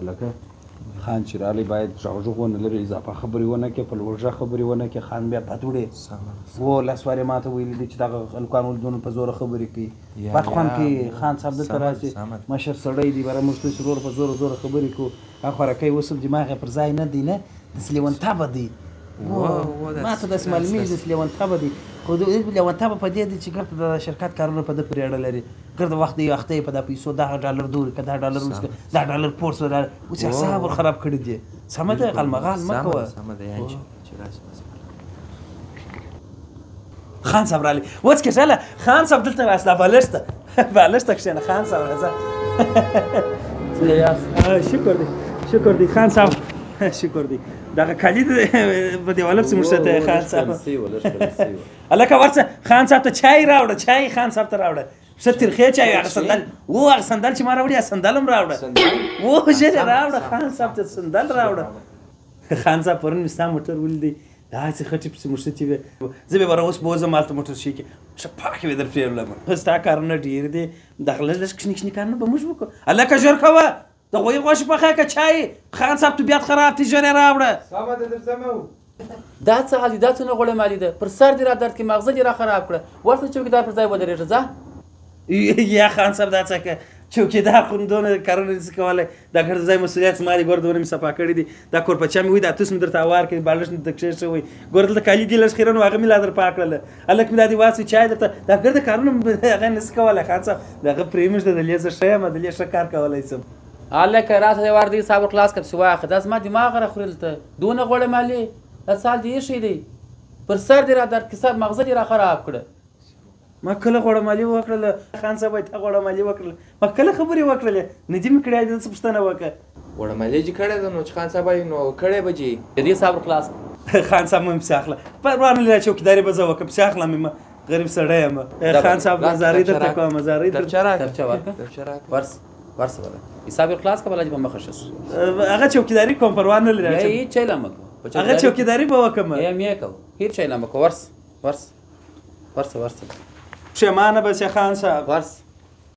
لکه خان چې رالی باید غږ ونه لري اضافه خبرې ونه کړي په لوړ غږ خبرې ونه کړي خان بیا بد وړي و لس وارې ماته ویلي دي چې دغه هلکان ولدونه په زوره خبرې کوي بد خوند کوي خان صاحب دلته راشي مشر سړی دی بره موږ داسې ورور په زوره زوره خبرې کوو هغه خوارکۍ اوس هم دماغ یې پر ځای نه دی نه داسې لیونتبه دی ماته داسې معلومېږي داسې لیونتبه دی خو لیونتبه په دې دی چې ګرته د شرکت کارونه په ده پورې اړه لري ګرته وخت دی وخته یې په دا پیسو دغه ډالر دوري که دا ډالر اوس دا ډالر پورس اوس یې حساب ور خراب کړي دي سمه ده غالمغال مه کوه خان صاحب رالی وڅکې ټله خان صاحب دلته راست دا بالښت ته بالښت ته کښېنه خان صاحب راځه شکر دی شکر دی خان صاحب شکر دی دغه کالي په دیواله پسې موږ ته خان صاحب هلکه ورڅه خان صاحب ته چای راوړه چای خان صاحب ته راوړه ښه ترخې چای هغه سندل هغه سندل چې ما راوړي هغه سندل هم راوړه ژر یې راوړه خان صاحب ته سندل راوړه خان صاحب پرون مې ستا موټر ولیدی داسې خټې پسې مشتې وې زه به بره اوس بوځم هلته موټر شي کې ښه پاکې به در پرېولم ستا کارونه ډېر دي دغه لږ لږ کښني کښني کارونه به موږ وکړو هلکه ژر کوه د غوی غوښې پخه که چای خان صاحب طبیعت خراب دی ژر یې راوړه سمه ده درځم دا څه حال دي دا څونه غوړه مالي ده پر سر دې را درد کې مغزه دې را خراب کړه ورته چوکیدار پر ځای ودرېږه ځه یا خان صاحب دا څه که چوکیدار خو دونه کارونه نشي کولی دا ګر د ځای مسؤلیت زما دی ګوره دونه مې صفا کړي دي دا کورپچه مې وایي دا توس مې درته هوار کړي بالښت مې درته کښېښوی ګوره دلته کالي دي لږ خیرن و هغه مې لا در پاک کړله هلک مې دا دې واچوي چای درته دا ګرده کارونه هغه نشي کولی خان صاحب د هغه پرېمږده دلې زه ښه یم دلې ښه کار کولی شم هلکه راته دې وار دی صبر خلاص کړه پسې واخه دا زما دماغ را خوري دلته دونه غوړه مالي دا سال دې ایښی دی پر سر دې را درد کې سر مغزه دې را خراب کړه ما کله غوړه مالي وکړله خان صاحب وایي تا غوړه مالي وکړله ما کله خبرې وکړلې نه دې مې کړی دې څه پوښتنه وکړه غوړه مالي چې کړې ده نو چې خان صاحب وایي نو کړی به چې د دې صبر خلاص خان صاحب مې پسې اخله پروا نه لري چوکیداري به زه وکړم پسې اخلم مې غریب سړی یم خان صاحب مزاري درته کوم مزاري ترچه ورکړه ورسه بله حساب یې خلاص کړه بله دې به مخه ښه هغه چوکیداري کوم پروا نه لري هیڅ چیله مه کوه هغه چوکیداري به وکړم مې کوه هیڅ چیله مه کوه ورسه پښېمانه به شې خان صاحب ورسه